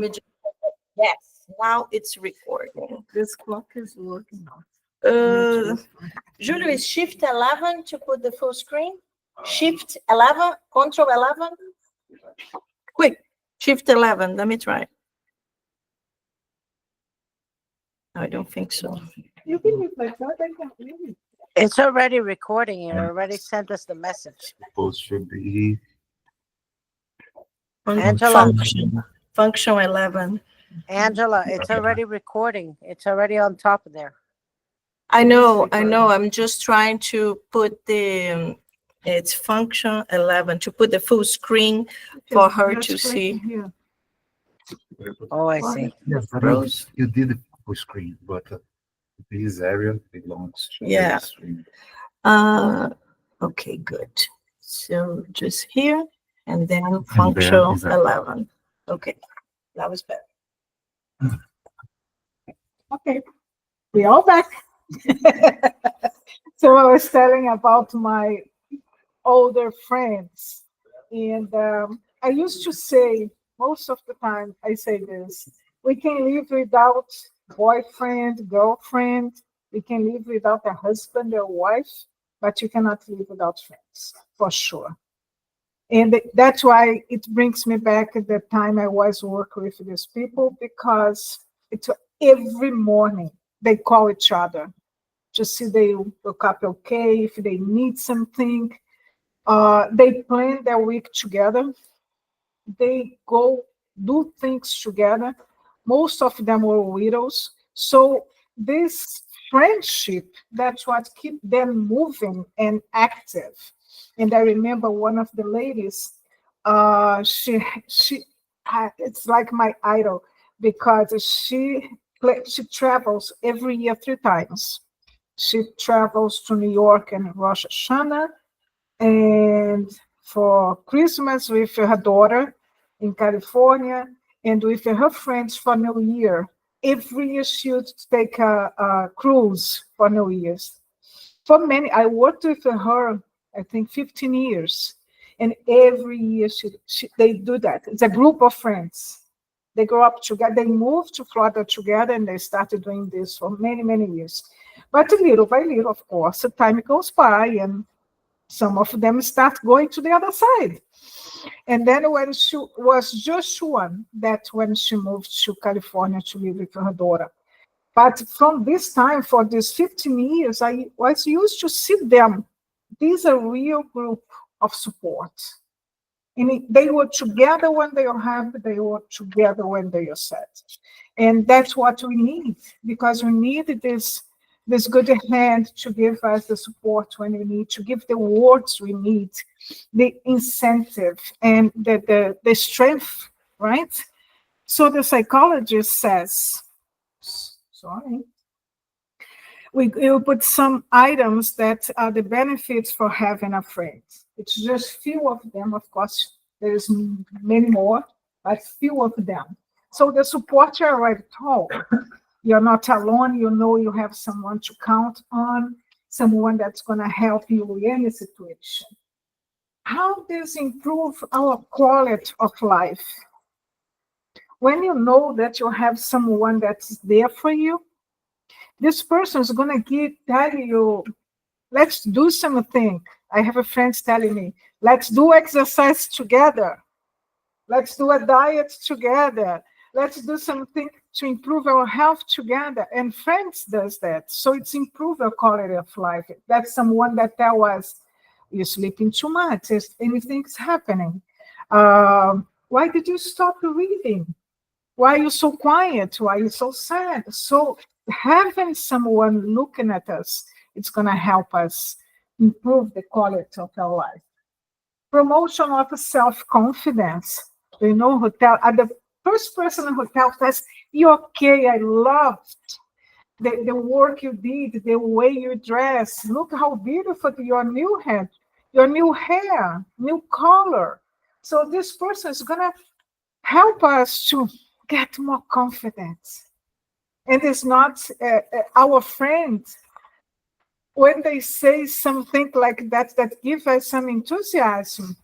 Yes, now it's recording. This clock is working now. Julio, is Shift 11 to put the full screen? Shift 11, Control 11? Quick, Shift 11, let me try. I don't think so. You can use my phone, I can't read. It's already recording. You already sent us the message. Supposed to be Angela. Function 11. Angela, it's already recording. It's already on top of there. I know. I'm just trying to put the, it's function 11, to put the full screen for her to see. Here. Oh, I see. yes, but Rose. you did the full screen, but this area belongs to Yeah. the screen. Okay, good. So just here and then there function is a- 11. Okay, that was better. Okay, we all back. So I was telling about my older friends, and I used to say, most of the time I say this, we can live without boyfriend, girlfriend, we can live without a husband or wife, but you cannot live without friends, for sure. And that's why it brings me back at the time I was working with these people, because it's every morning they call each other to see they woke up okay, if they need something. They plan their week together. They go do things together. Most of them were widows. So this friendship, that's what keep them moving and active. And I remember one of the ladies, she it's like my idol, because she travels every year 3 times. She travels to New York and Rosh Hashanah, and for Christmas with her daughter in California, and with her friends for New Year. Every year she would take a cruise for New Year's. For many, I worked with her, I think 15 years. And every year they do that. It's a group of friends. They grow up together, they moved to Florida together, and they started doing this for many, many years. But little by little, of course, the time goes by, and some of them start going to the other side. And then when she was just one, that's when she moved to California to live with her daughter. But from this time, for these 15 years, I was used to see them. These are a real group of support. And they were together when they are happy, they were together when they are sad. And that's what we need, because we need this good hand to give us the support when we need, to give the words we need, the incentive and the strength, right? So the psychologist says, sorry, we put some items that are the benefits for having a friend. It's just few of them, of course, there's many more, but few of them. So the support you already told. You're not alone, you know you have someone to count on, someone that's going to help you in any situation. How does it improve our quality of life? When you know that you have someone that's there for you, this person is going to tell you, let's do something. I have a friend telling me, let's do exercise together. Let's do a diet together. Let's do something to improve our health together. And friends does that. So it's improve our quality of life. That's someone that tells us, you're sleeping too much, anything's happening. Why did you stop reading? Why are you so quiet? Why are you so sad? So having someone looking at us, it's going to help us improve the quality of our life. Promotion of self-confidence. You know, hotel, the first person in hotel says, you're okay, I loved the work you did, the way you dress. Look how beautiful your new hair, new color. So this person is going to help us to get more confidence. And it's not our friends, when they say something like that, that gives us some enthusiasm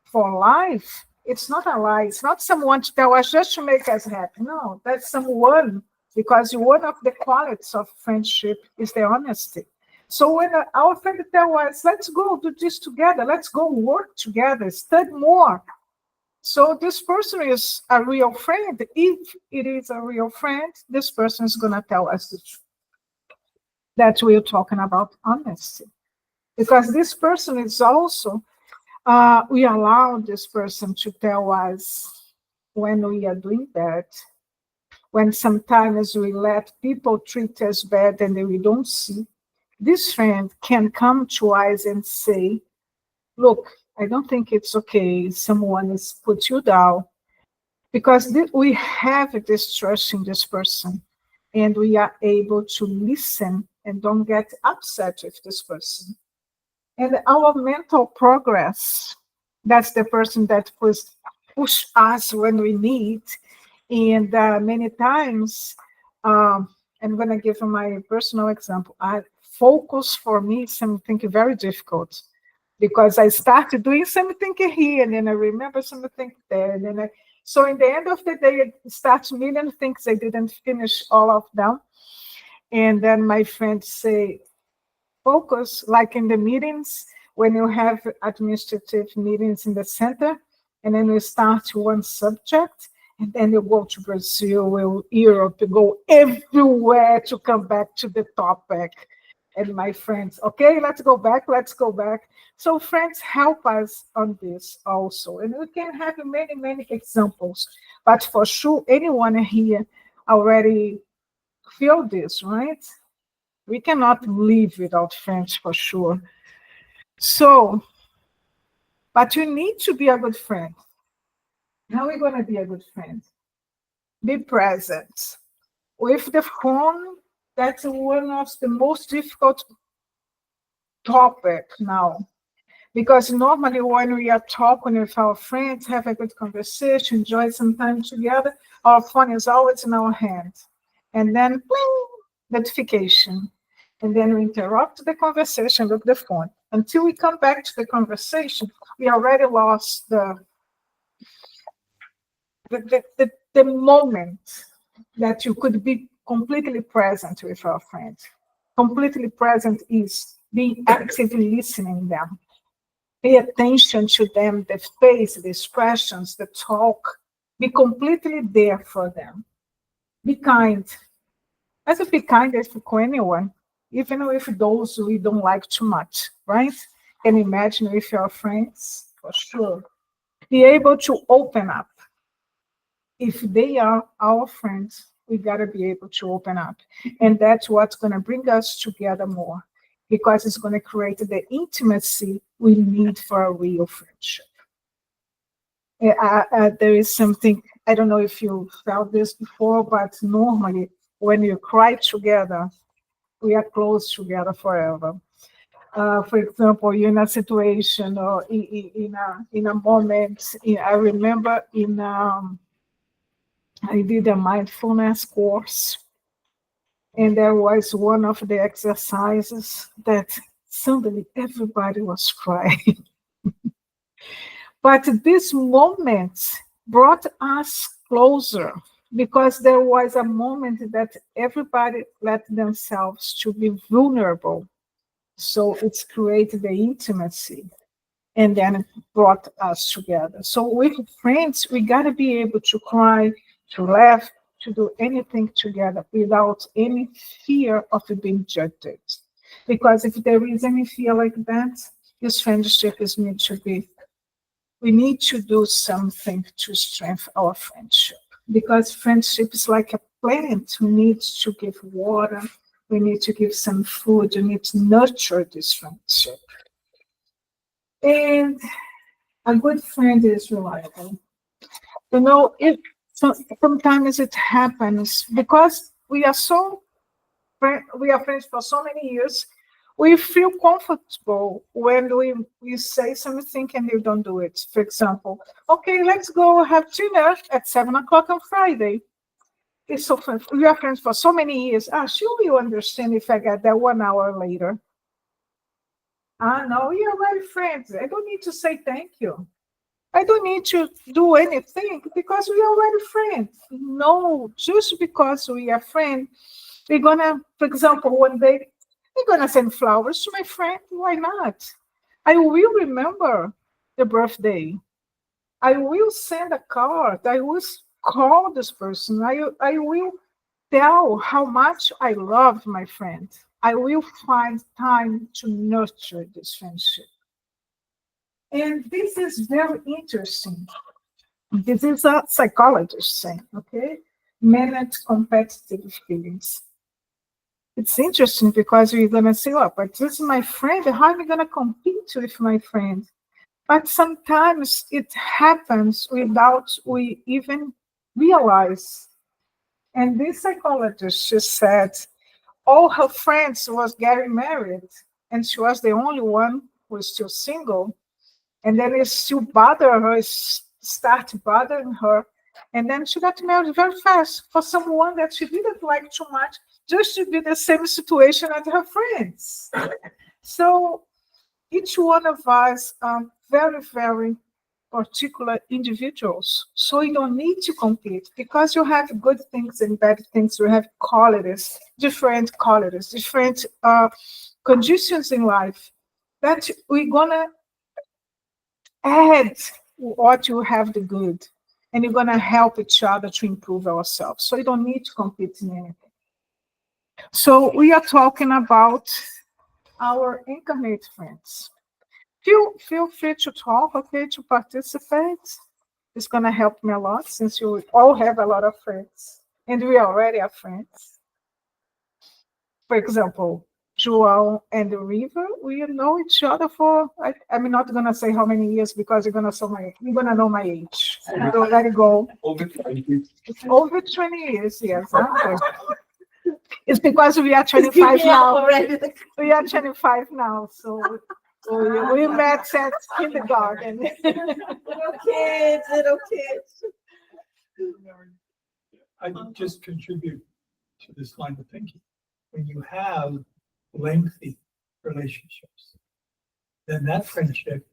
for life, It's not a lie. It's not someone to tell us just to make us happy. No, that's someone, because one of the qualities of friendship is the honesty. So when our friend tells us, let's go do this together, let's go work together, study more. So this person is a real friend. If it is a real friend, this person is going to tell us the truth. That we're talking about honesty. Because this person is also, we allow this person to tell us when we are doing bad, when sometimes we let people treat us bad and we don't see. This friend can come to us and say, look, I don't think it's okay. Someone has put you down. Because we have this trust in this person, and we are able to listen and don't get upset with this person. And our mental progress, that's the person that push us when we need. And many times, I'm going to give you my personal example. Focus for me is something very difficult, because I started doing something here, and then I remember something there, and then so in the end of the day, it starts a million things. I didn't finish all of them. And then my friends say, focus, like in the meetings, when you have administrative meetings in the center, and then you start one subject, and then you go to Brazil, Europe, you go everywhere to come back to the topic. And my friends, okay, let's go back. So friends help us on this also. And we can have many, many examples. But for sure, anyone here already feel this, right? We cannot live without friends for sure. So, but you need to be a good friend. How are we going to be a good friend? Be present. With the phone, that's one of the most difficult topic now. Because normally when we are talking with our friends, have a good conversation, enjoy some time together, our phone is always in our hand. And then, bling, notification. And then we interrupt the conversation with the phone. Until we come back to the conversation, we already lost the moment that you could be completely present with our friends. Completely present is being actively listening them. Pay attention to them, the face, the expressions, the talk. Be completely there for them. Be kind. As if be kind as to anyone, even with those we don't like too much, right? Can imagine with your friends, for sure. Be able to open up. If they are our friends, we gotta be able to open up. And that's what's gonna bring us together more, because it's gonna create the intimacy we need for a real friendship. There is something, I don't know if you felt this before, but normally when you cry together, we are close together forever. For example, you're in a situation or in a moment. I remember I did a mindfulness course, and there was one of the exercises that suddenly everybody was crying. But this moment brought us closer, because there was a moment that everybody let themselves to be vulnerable. So it's created the intimacy, and then brought us together. So with friends, we got to be able to cry, to laugh, to do anything together without any fear of being judged. Because if there is any fear like that, this friendship is meant to be. We need to do something to strengthen our friendship. Because friendship is like a plant. We need to give water. We need to give some food. We need to nurture this friendship. And a good friend is reliable. Sometimes it happens because we are friends for so many years. We feel comfortable when we say something and you don't do it. For example, okay, let's go have dinner at 7:00 on Friday. It's so fun. We are friends for so many years. Sure, you understand if I get there 1 hour later. No, we are very friends. I don't need to say thank you. I don't need to do anything because we are already friends. No, just because we are friends, we're gonna, for example, one day, I'm gonna send flowers to my friend. Why not? I will remember the birthday. I will send a card. I will call this person. I will tell how much I love my friend. I will find time to nurture this friendship. And this is very interesting. This is a psychologist saying, okay? Manage competitive feelings. It's interesting because we're going to say, oh, but this is my friend. How am I going to compete with my friend? But sometimes it happens without we even realize. And this psychologist, she said, all her friends was getting married, and she was the only one who was still single. And then it still bother her, start bothering her. And then she got married very fast for someone that she didn't like too much, just to be the same situation as her friends. So each one of us are very, very particular individuals. So you don't need to compete because you have good things and bad things. You have qualities, different conditions in life that we're gonna add what you have the good, and you're gonna help each other to improve ourselves. So you don't need to compete in anything. So we are talking about our incarnate friends. Feel free to talk, okay, to participate. It's going to help me a lot since you all have a lot of friends and we already are friends. For example, João and River, we know each other for, I'm not going to say how many years because you're going to know my age. So let it go. Over 20. Over 20 years, yes. Huh? It's because we are 25 now. We are 25 now, so we met at kindergarten. Little kids, little kids. I just contribute to this line of thinking. When you have lengthy relationships, then that friendship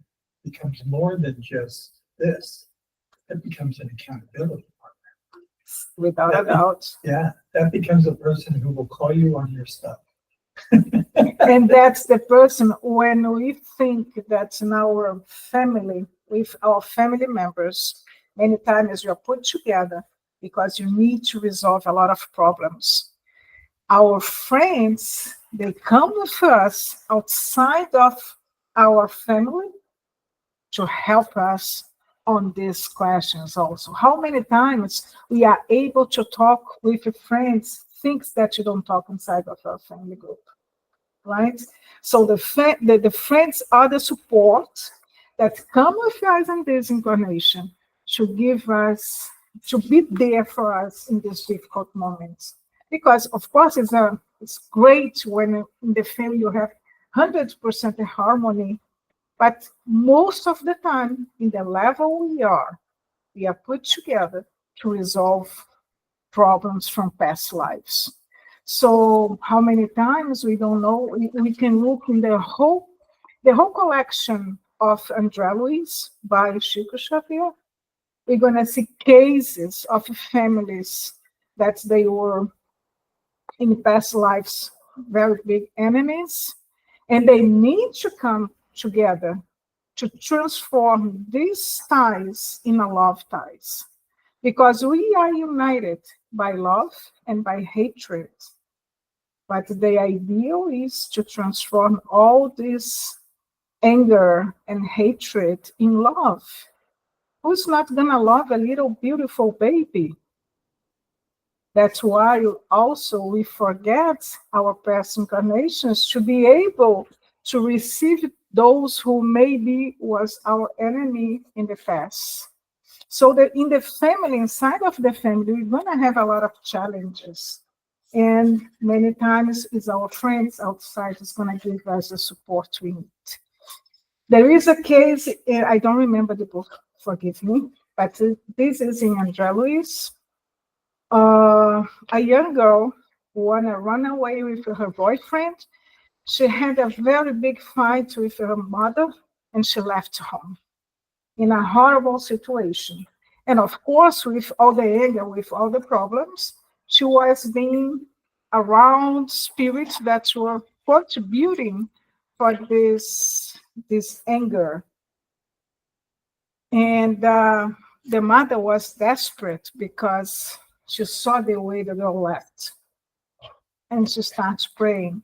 becomes more than just this. It becomes an accountability partner. Without a doubt. Yeah, that becomes a person who will call you on your stuff. And that's the person when we think that in our family, with our family members, many times you are put together because you need to resolve a lot of problems. Our friends, they come with us outside of our family to help us on these questions also. How many times we are able to talk with friends, things that you don't talk inside of our family group, right? So the friends are the support that come with us in this incarnation to give us, to be there for us in these difficult moments. Because of course it's great when in the family you have 100% harmony, but most of the time in the level we are put together to resolve problems from past lives. So how many times we don't know, we can look in the whole collection of André Luiz by Chico Xavier. We're going to see cases of families that they were in past lives very big enemies, and they need to come together to transform these ties in a love ties, because we are united by love and by hatred. But the ideal is to transform all this anger and hatred in love. Who's not gonna love a little beautiful baby? That's why also we forget our past incarnations to be able to receive those who maybe was our enemy in the past. So that in the family, inside of the family, we're gonna have a lot of challenges. And many times it's our friends outside who's gonna give us the support we need. There is a case, I don't remember the book, forgive me, but this is in André Luiz. A young girl wanna run away with her boyfriend. She had a very big fight with her mother, and she left home. in a horrible situation. And of course, with all the anger, with all the problems, she was being around spirits that were contributing for this anger. And the mother was desperate because she saw the way the girl left. And she starts praying.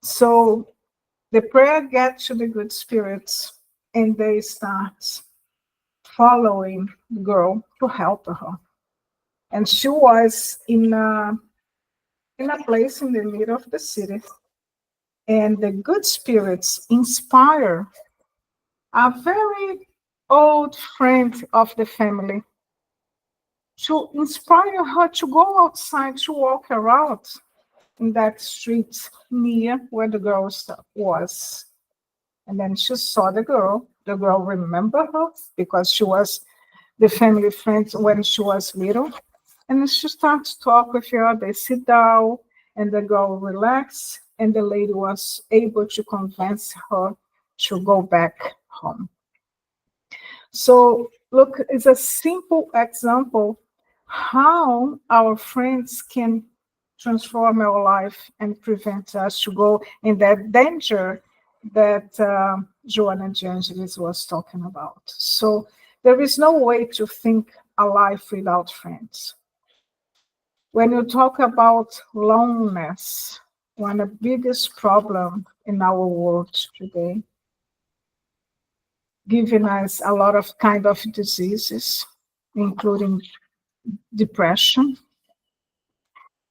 So the prayer gets to the good spirits, and they start following the girl to help her. And she was in a place in the middle of the city. And the good spirits inspire a very old friend of the family to inspire her to go outside, to walk around in that street near where the girl was. And then she saw the girl. The girl remembered her because she was the family friend when she was little. And she starts to talk with her. They sit down, and the girl relaxes, and the lady was able to convince her to go back home. So, look, it's a simple example how our friends can transform our life and prevent us to go in that danger that Joanna de Angelis was talking about. So there is no way to think a life without friends. When you talk about loneliness, one of the biggest problems in our world today, giving us a lot of kind of diseases, including depression.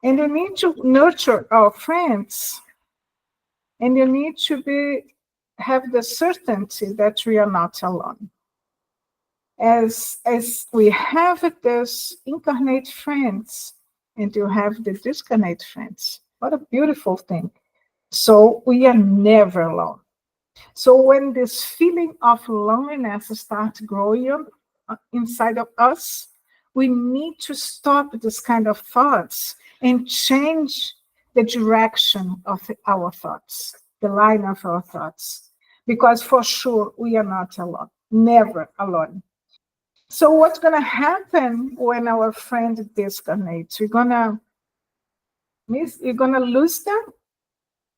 And you need to nurture our friends, and you need to have the certainty that we are not alone. As we have this incarnate friends, and you have the discarnate friends. What a beautiful thing. So we are never alone. So when this feeling of loneliness starts growing inside of us, we need to stop this kind of thoughts and change the direction of our thoughts, the line of our thoughts. Because for sure, we are not alone, never alone. So what's going to happen when our friend disconnects? You're going to lose them.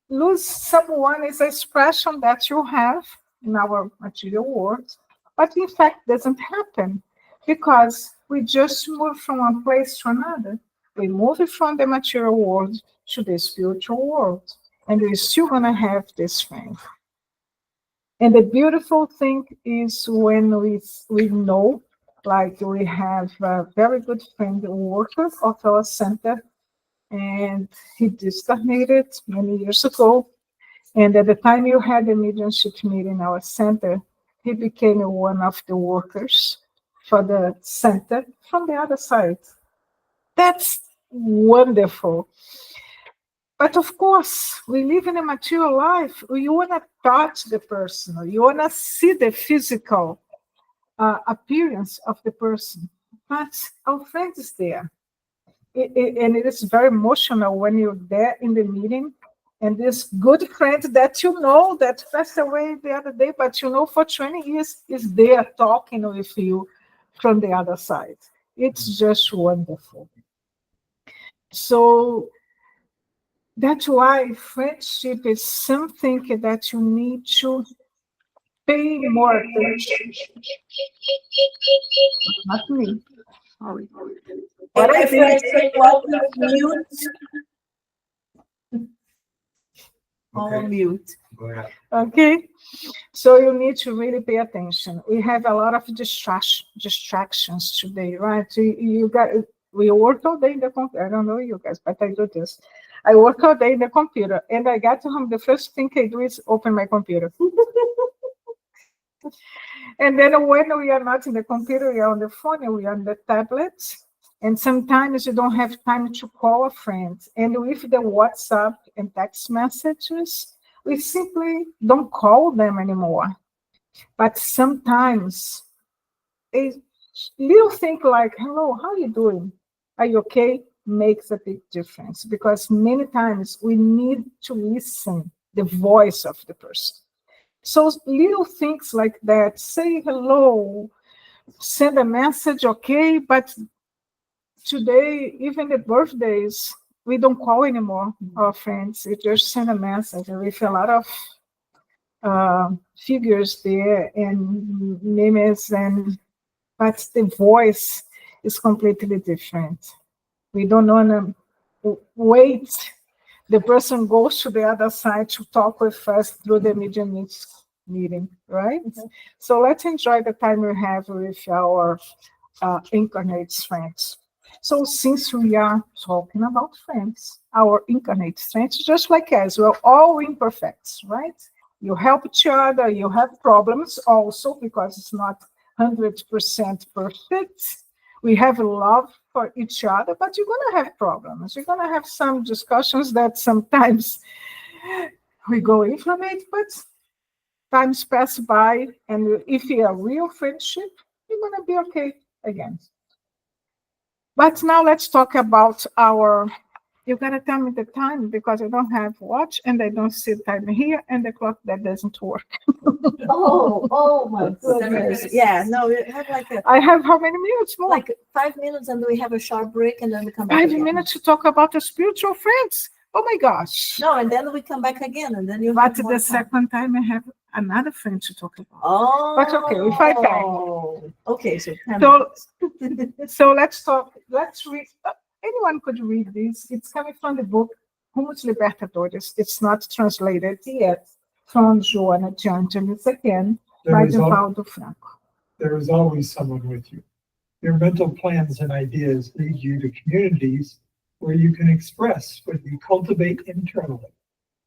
Lose someone is an expression that you have in our material world, but in fact doesn't happen because we just move from one place to another. We move from the material world to the spiritual world, and we're still going to have this friend. And the beautiful thing is when we know, like we have a very good friend, worker of our center, and he discarnated many years ago. And at the time you had a mediumship meeting in our center, he became one of the workers for the center from the other side. That's wonderful. But of course, we live in a material life. You want to touch the person. You want to see the physical appearance of the person. But our friend is there. And it is very emotional when you're there in the meeting and this good friend that you know that passed away the other day, but you know for 20 years is there talking with you from the other side. It's just wonderful. So that's why friendship is something that you need to pay more attention. Not me. Sorry. What I think on mute. Okay, so you need to really pay attention. We have a lot of distractions today, right? We work all day in the computer. I don't know you guys, but I do this. I work all day in the computer, and I get home. The first thing I do is open my computer. And then when we are not in the computer, we are on the phone, we are on the tablet. And sometimes you don't have time to call a friend. And with the WhatsApp and text messages, we simply don't call them anymore. But sometimes a little thing like, hello, how are you doing? Are you okay? Makes a big difference. Because many times we need to listen the voice of the person. So little things like that, say hello, send a message, okay, but today, even the birthdays, we don't call anymore our friends. We just send a message with a lot of figures there and names, but the voice is completely different. We don't want to wait. The person goes to the other side to talk with us through the meeting, right? So let's enjoy the time we have with our incarnate friends. So since we are talking about friends, our incarnate friends, just like us, we're all imperfect, right? You help each other, you have problems also because it's not 100% perfect. We have love for each other, but you're going to have problems. You're going to have some discussions that sometimes we go inflammate, but times pass by, and if you're a real friendship, you're going to be okay again. But now let's talk about our, you got to tell me the time because I don't have watch and I don't see time here and the clock that doesn't work. Oh my goodness. Yeah, no, we have like I have how many minutes more? like 5 minutes and we have a short break and then we come back 5 again. minutes to talk about the spiritual friends. Oh my gosh. No, and then we come back again and then you But have more the time. second time I have another friend to talk about. Oh. But okay, if I can. Okay, so 10 So, minutes. so let's talk, let's read. Anyone could read this. It's coming from the book Rumos Libertadores. It's not translated yet from Joana de Angelis again by Divaldo Franco. There is always someone with you. Your mental plans and ideas lead you to communities where you can express what you cultivate internally,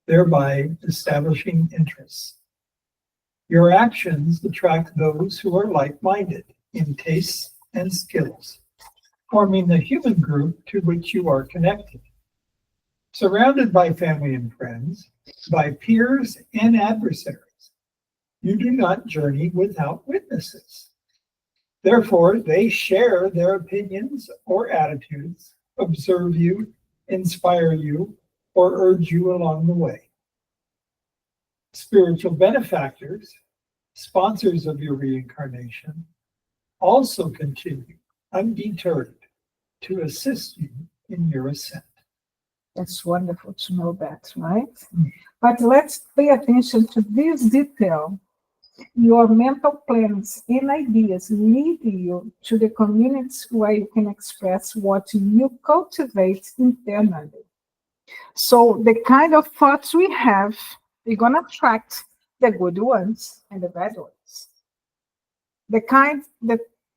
thereby establishing interests. Your actions attract those who are like-minded in tastes and skills, forming the human group to which you are connected. Surrounded by family and friends, by peers and adversaries, you do not journey without witnesses. Therefore, they share their opinions or attitudes, observe you, inspire you, or urge you along the way. Spiritual benefactors, sponsors of your reincarnation, also continue undeterred to assist you in your ascent. That's wonderful to know that, right? But let's pay attention to this detail. Your mental plans and ideas lead you to the communities where you can express what you cultivate internally. So the kind of thoughts we have, we're going to attract the good ones and the bad ones. The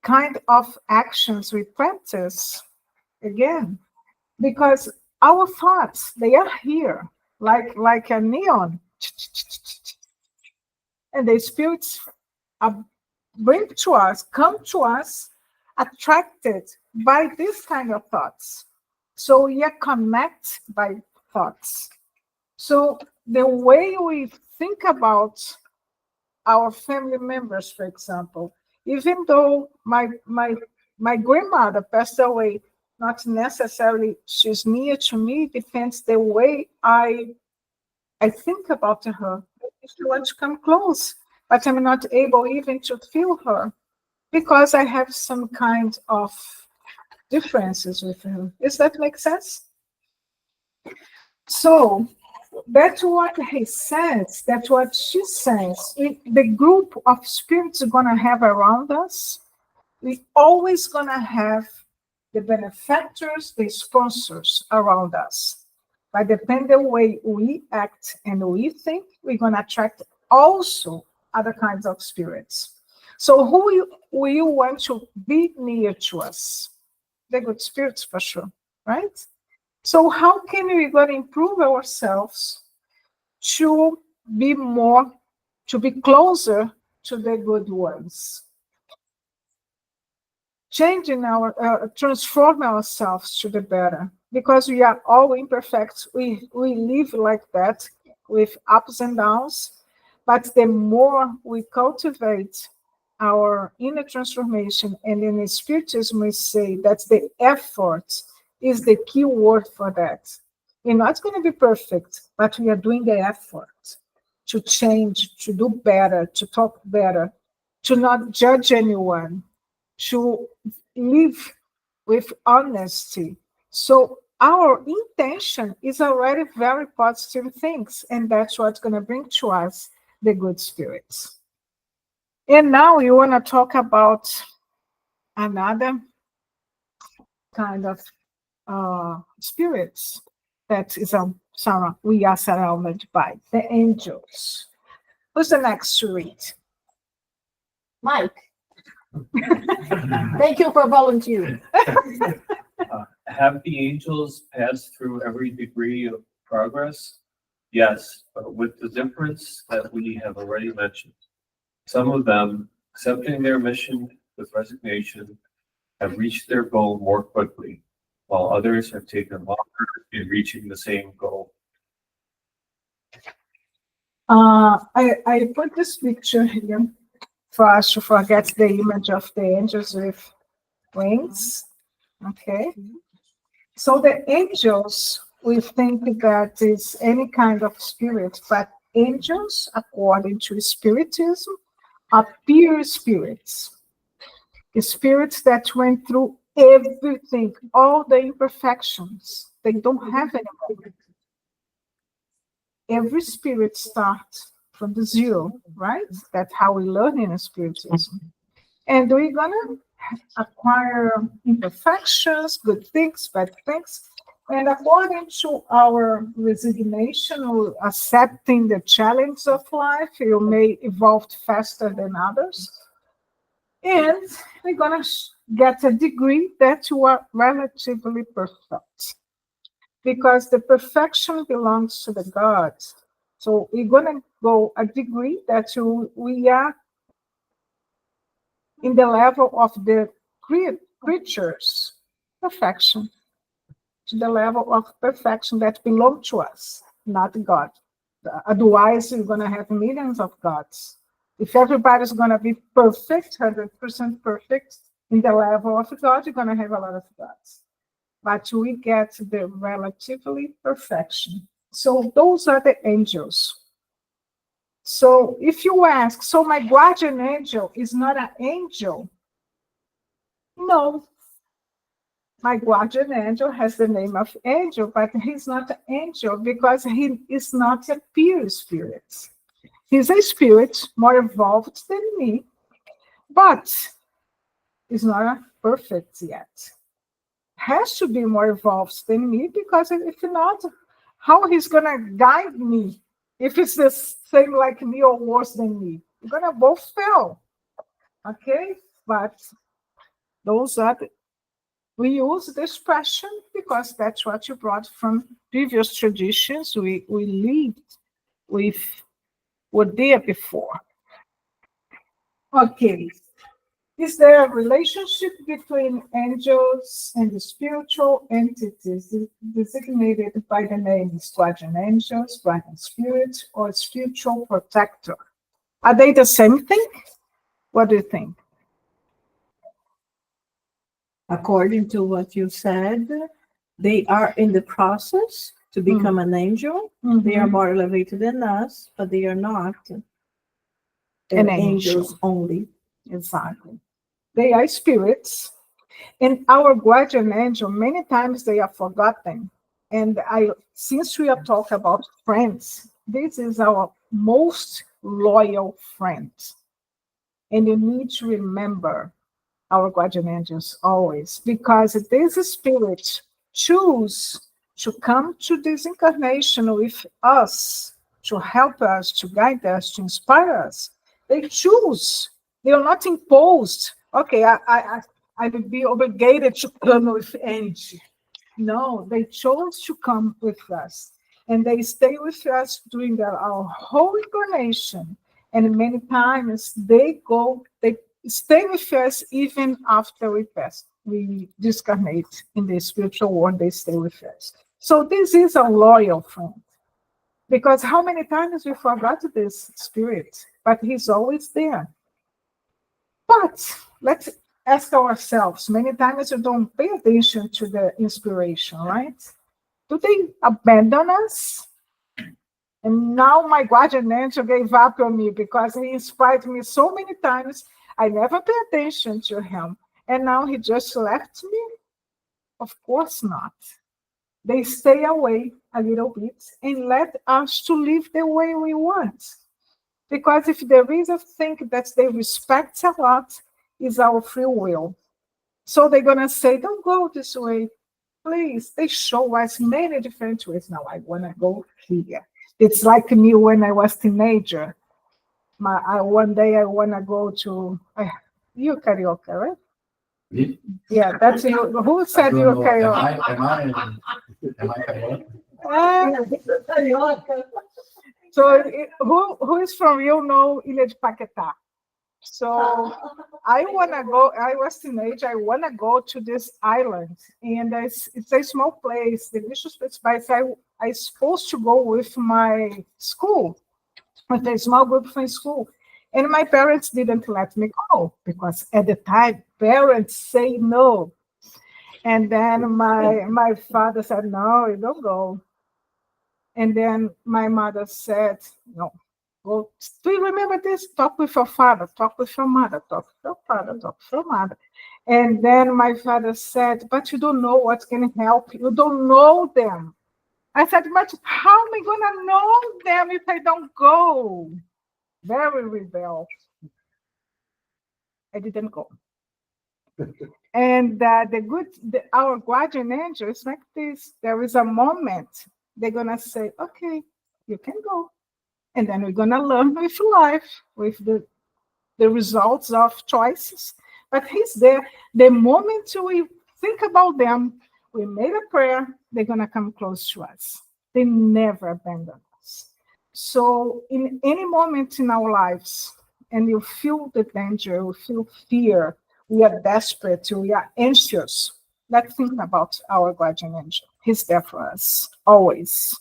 kind of actions we practice, again, because our thoughts, they are here, like a neon. And the spirits bring to us, come to us, attracted by this kind of thoughts. So we are connected by thoughts. So the way we think about our family members, for example, even though my grandmother passed away, not necessarily she's near to me, depends the way I think about her. If you want to come close, but I'm not able even to feel her because I have some kind of differences with her. Does that make sense? So that's what he says, that's what she says. The group of spirits are going to have around us, we always going to have the benefactors, the sponsors around us. But depending on the way we act and we think, we're going to attract also other kinds of spirits. So who will you want to be near to us? The good spirits for sure, right? So how can we going to improve ourselves to be closer to the good ones? Changing transform ourselves to the better, because we are all imperfect. We live like that with ups and downs, but the more we cultivate our inner transformation, and in Spiritism we say that the effort is the key word for that. We're not going to be perfect, but we are doing the effort to change, to do better, to talk better, to not judge anyone, to live with honesty. So our intention is already very positive things, and that's what's going to bring to us the good spirits. And now we want to talk about another kind of spirits that is we are surrounded by, the angels. Who's the next to read? Mike. Thank you for volunteering. Have the angels passed through every degree of progress? Yes, but with the difference that we have already mentioned. Some of them, accepting their mission with resignation, have reached their goal more quickly, while others have taken longer in reaching the same goal. I put this picture here for us to forget the image of the angels with wings. Okay. So the angels, we think that is any kind of spirit, but angels, according to Spiritism, are pure spirits. The spirits that went through everything, all the imperfections. They don't have any. Every spirit starts from the zero, right? That's how we learn in Spiritism. And we're going to acquire imperfections, good things, bad things. And according to our resignation or accepting the challenge of life, you may evolve faster than others. And we're going to get a degree that you are relatively perfect. Because the perfection belongs to the gods. So we're going to go a degree that we are in the level of the creatures, perfection, to the level of perfection that belong to us, not God. Otherwise, you're going to have millions of gods. If everybody's going to be perfect, 100% perfect in the level of God, you're going to have a lot of gods. But we get the relatively perfection. So those are the angels. So if you ask, so my guardian angel is not an angel? No. My guardian angel has the name of angel, but he's not an angel because he is not a pure spirit. He's a spirit more evolved than me, but he's not perfect yet. Has to be more evolved than me because if not, how he's going to guide me if it's the same like me or worse than me? We're going to both fail. Okay? But those are we use the expression because that's what you brought from previous traditions. We lived with what there before. Okay. Is there a relationship between angels and the spiritual entities designated by the names guardian angels, guardian spirit, or spiritual protector? Are they the same thing? What do you think? According to what you said, they are in the process to become an angel. They are more elevated than us, but they are not An angels angel. only. Exactly. They are spirits. And our guardian angel, many times they are forgotten. And since we are talking about friends, this is our most loyal friend. And you need to remember our guardian angels always, because this spirit choose to come to this incarnation with us, to help us, to guide us, to inspire us. They choose. They are not imposed. Okay, I will be obligated to come with Angy. No, they chose to come with us. And they stay with us during our whole incarnation. And many times they stay with us even after we pass. We discarnate in the spiritual world, they stay with us. So this is a loyal friend. Because how many times we forgot this spirit, but he's always there. But let's ask ourselves, many times we don't pay attention to the inspiration, right? Do they abandon us? And now my guardian angel gave up on me because he inspired me so many times. I never paid attention to him. And now he just left me? Of course not. They stay away a little bit and let us to live the way we want. Because if there is a thing that they respect a lot, is our free will. So they're going to say, don't go this way. Please. They show us many different ways. Now I want to go here. It's like me when I was teenager. One day I want to go to, you carioca, right? Me? Yeah, that's you. Who I said don't you know. carioca? Am I carioca? So who is from you know Ilha de Paquetá? So I want to go, I was teenager, I want to go to this island. And it's a small place, the delicious place, but I supposed to go with my school, with a small group from school. And my parents didn't let me go because at the time, parents say no. And then my father said, no, you don't go. And then my mother said, no, go. Do you remember this? Talk with your father, talk with your mother, talk with your father, talk with your mother. And then my father said, but you don't know what's going to help. You don't know them. I said, but how am I going to know them if I don't go? Very rebel. I didn't go. And our guardian angel is like this. There is a moment they're going to say, okay, you can go. And then we're going to learn with life, with the results of choices. But he's there. The moment we think about them, we made a prayer, they're going to come close to us. They never abandon us. So in any moment in our lives, and you feel the danger, you feel fear, we are desperate, we are anxious, let's think about our guardian angel. He's there for us, always.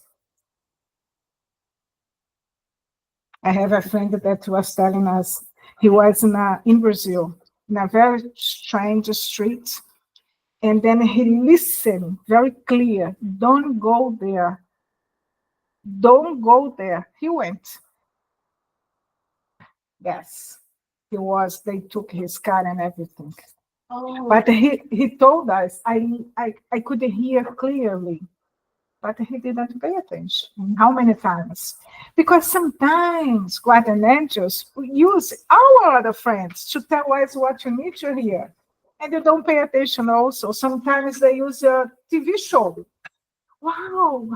I have a friend that was telling us he was in Brazil, in a very strange street, and then he listened very clear, don't go there. Don't go there. He went. Yes, they took his car and everything. Oh. But he told us, I could hear clearly, but he didn't pay attention. How many times? Because sometimes guardian angels use our other friends to tell us what you need to hear. And you don't pay attention also. Sometimes they use a TV show. Wow,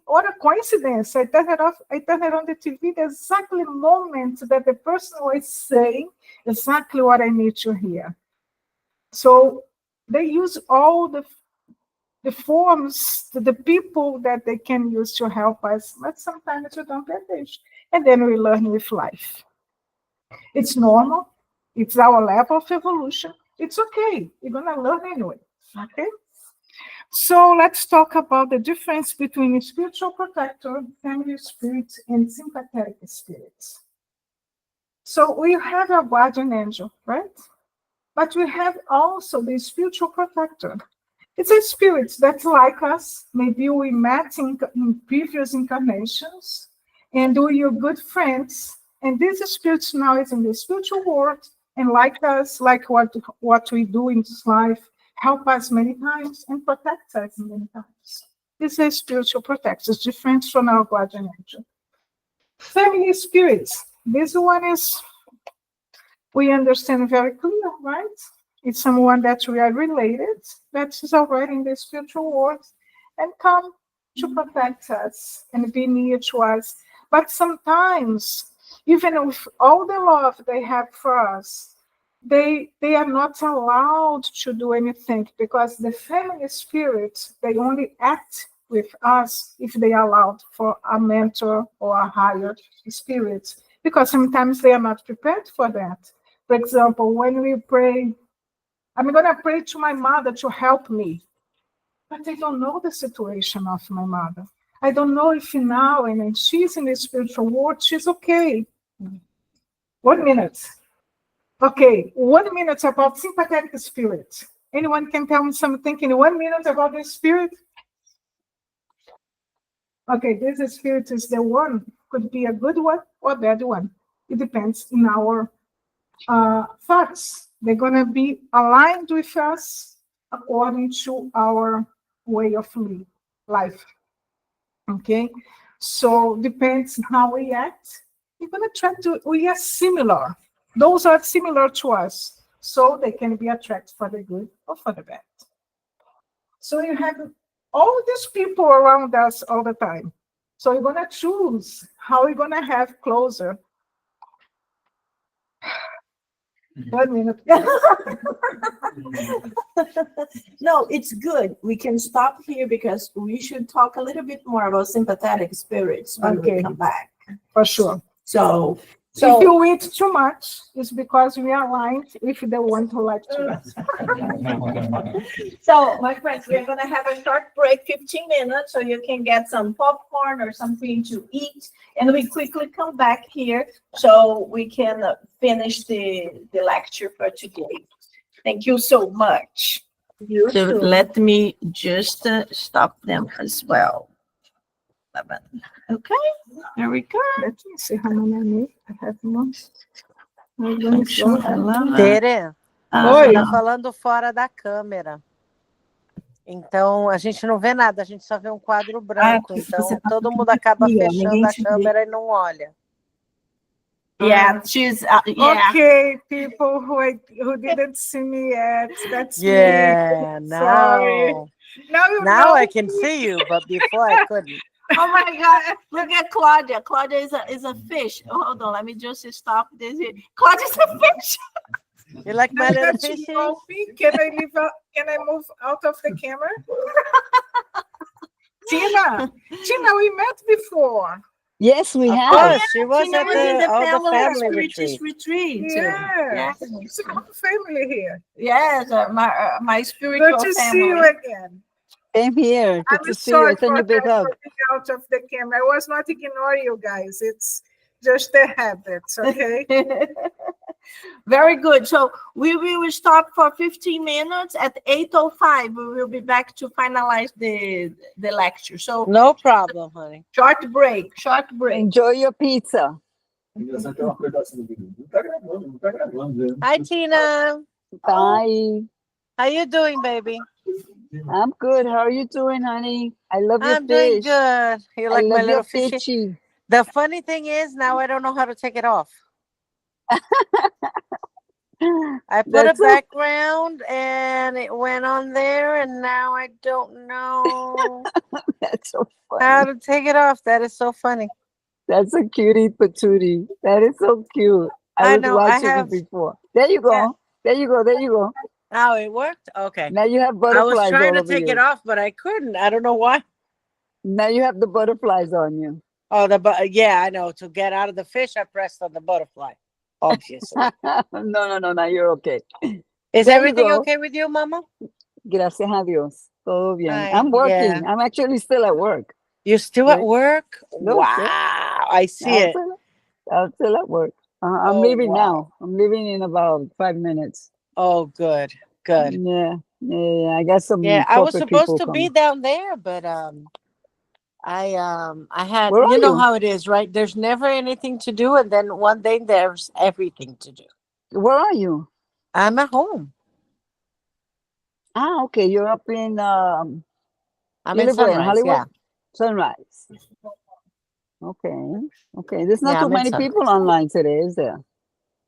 what a coincidence. I turned it on the TV, the exactly moment that the person was saying exactly what I need to hear. So they use all the forms, the people that they can use to help us, but sometimes we don't pay attention. And then we learn with life. It's normal. It's our level of evolution. It's okay. You're going to learn anyway. Okay? So let's talk about the difference between a spiritual protector, family spirit, and sympathetic spirits. So we have a guardian angel, right? But we have also the spiritual protector. It's a spirit that's like us. Maybe we met in previous incarnations, and we are good friends. And this spirit now is in the spiritual world, and like us, like what we do in this life, help us many times and protect us many times. This is spiritual protection. It's different from our guardian angel. Family spirits. This one is, we understand very clear, right? It's someone that we are related, that is already in the spiritual world, and come to protect us and be near to us. But sometimes, even with all the love they have for us, they are not allowed to do anything, because the family spirit, they only act with us if they are allowed for a mentor or a higher spirit, because sometimes they are not prepared for that. For example, when we pray, I'm going to pray to my mother to help me, but I don't know the situation of my mother. I don't know if now, and she's in the spiritual world, she's okay. 1 minute. Okay, 1 minute about sympathetic spirit. Anyone can tell me something in 1 minute about the spirit? Okay, this spirit is the one, could be a good one or bad one. It depends in our thoughts. They're going to be aligned with us according to our way of life. Okay, so depends how we act. We're going to try to, we are similar. Those are similar to us, so they can be attracted for the good or for the bad. So you have all these people around us all the time. So you're going to choose how you're going to have closer. 1 minute. No, it's good. We can stop here because we should talk a little bit more about sympathetic spirits when we Okay. come back. For sure. So If you eat too much, it's because we are aligned if they want to like to. So, my friends, we're going to have a short break, 15 minutes, so you can get some popcorn or something to eat. And we quickly come back here so we can finish the lecture for today. Thank you so much. So let me just stop them as well. Okay, there we go. Let me see how many I need. I have one. Function 11. Tere, Ah, você tá não. falando fora da câmera. Então, a gente não vê nada, a gente só vê um quadro branco. Aqui, Então, você tá todo mundo ficando acaba aqui, ó, fechando ninguém a te vê. câmera e não olha. Yeah, she's yeah. Okay, people who didn't see me yet. That's Yeah, me. Sorry. now. Now you Now know. I can see you, but before I couldn't. Oh my God! Look at Claudia. Claudia is a fish. Oh, hold on, let me just stop this here. Claudia's a fish. You like my Now little that you fishy? know me, can I move out of the camera? Tina, we met before. Yes, we Of have. course, she was Tina at was in the the family Spiritist retreat. retreat. Yeah, Yes. it's a whole family here. Yes, my spiritual Good to family. see you again. Same here. Good I'm to see you. sorry I send you for a big that, hug. for being out of the camera. I was not ignoring you guys. It's just the habits, okay? Very good. So we will stop for 15 minutes. At 8:05, we will be back to finalize the lecture. So No problem, honey. short break. Enjoy your pizza. Hi, Tina. Bye. How you doing, baby? I'm good. How are you doing, honey? I love your I'm doing fish. good. You I like my love your little fishy? fishy. The funny thing is, now I don't know how to take it off. I put a That's so, background and it went on there, and now I don't know that's so how funny. to take it off. That is so funny. That's a cutie patootie. That is so cute. I I was know. I watching have. it before. There you go. Yeah. There you go. There you go. Oh, it worked. Okay. Now you have I was butterflies trying all to over take it you. off, but I couldn't. I don't know why. Now you have the butterflies on you. Oh, yeah, I know. To get out of the fish, I pressed on the butterfly. Obviously. No. You're okay. Is There you everything go. okay with you, Mama? Gracias a Dios. Todo bien. Ay, I'm working. yeah. I'm actually still at work. You're still Right. at work? No, Wow. sir. I see it. I'm still at work. I'm Oh, leaving wow. now. I'm leaving in about 5 minutes. Oh, good. Good. Yeah. I got some Yeah, I was corporate supposed people to be coming. down there, but I had, Where you are know you? how it is, right? There's never anything to do, and then one day there's everything to do. Where are you? I'm at home. Ah, okay. You're up in I'm you in live where? In Sunrise. Hollywood? Yeah. Sunrise. Okay. There's not Yeah, too I'm in many people Sunrise. online today, is there?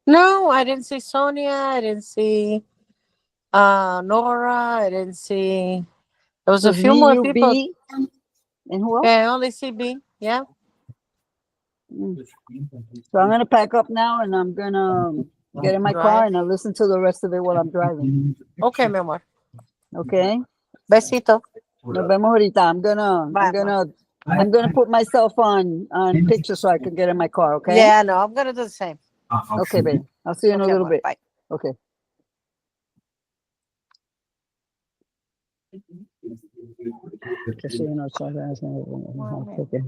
No, I didn't see Sonia. I didn't see Nora. I didn't see. There was a Just few me, more you, people. B, and who else? Yeah, I only see B. Yeah. So I'm gonna pack up now and I'm gonna get in my car Drive. and I'll listen to the rest of it while I'm driving. Okay, mi amor. Okay? Besito. Nos vemos ahorita. Bye, I'm gonna put myself on picture so I can get in my car, okay? Yeah, no, I'm gonna do the same. Okay, babe. I'll see you in a Okay, little amor. bit. Bye. Okay. Just so you know, so that's okay.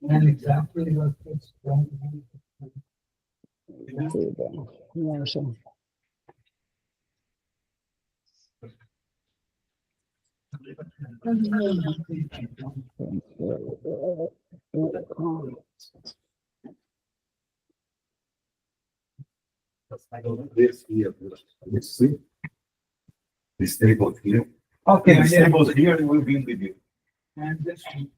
And exactly what it's going Let's see, yeah, so. This here, let's see. This table here. Okay, This yeah. table here will be with you. And this one.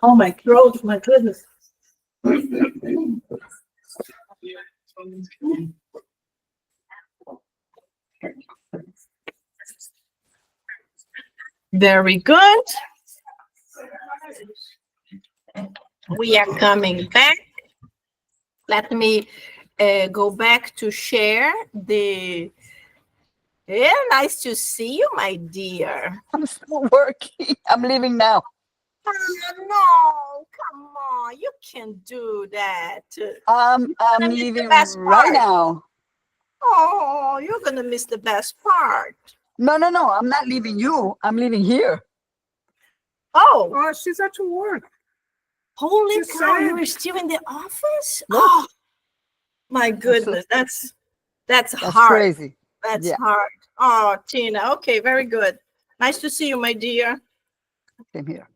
Oh, my throat, my goodness. Very good. We are coming back. Let me go back to share the. Yeah, nice to see you, my dear. I'm still working. I'm leaving now. Oh, no, come on. You can do that. I'm That's the leaving best right part. now. Oh, you're going to miss the best part. No, I'm not leaving you. I'm leaving here. Oh, Oh, she's at work. holy Just cow, saying. you were still in the office? Yes. Oh, my goodness, that's That's hard. crazy. That's Yeah. hard. Oh, Tina. Okay, very good. Nice to see you, my dear. Same here.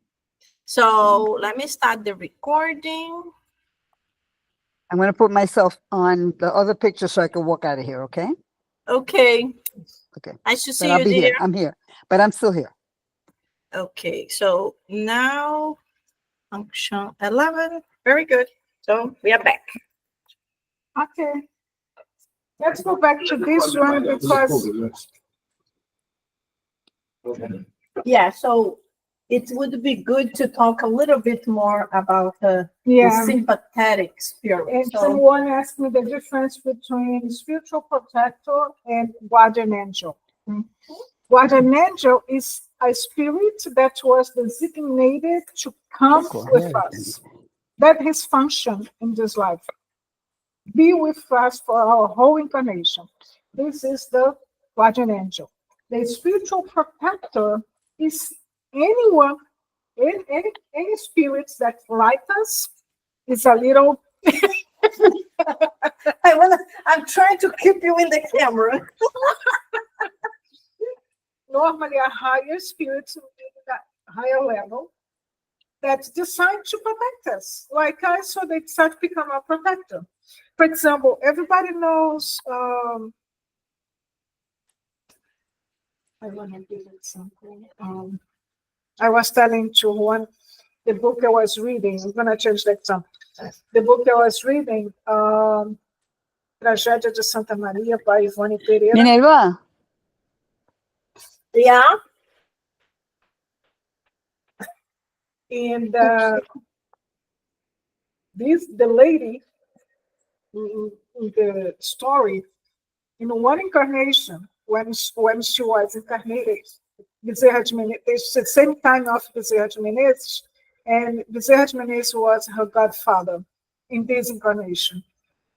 So let me start the recording. I'm going to put myself on the other picture so I can walk out of here, okay? Okay. Okay. Nice to But see I'll you, be dear. here. I'm here. But I'm still here. Okay, so now function 11. Very good. So we are back. Okay. Let's go back to this one because Yeah, so it would be good to talk a little bit more about the sympathetic spirit. and So, someone asked me the difference between spiritual protector and guardian angel. Guardian angel is a spirit that was designated to come with us. That his function in this life. Be with us for our whole incarnation. This is the guardian angel. The spiritual protector is anyone, any spirits that like us is a little. I'm trying to keep you in the camera. Normally a higher spirit, that higher level, that's designed to protect us, like us, so they start to become a protector. For example, everybody knows. I want to give example. I was telling to one the book I was reading. I'm gonna change the example. The book I was reading, Tragédia de Santa Maria by Ivone Pereira. Minerva, Yeah. And the lady in the story, in one incarnation, when she was incarnated, Bezerra de Menezes, it's the same time of Bezerra de Menezes, and Bezerra de Menezes was her godfather in this incarnation.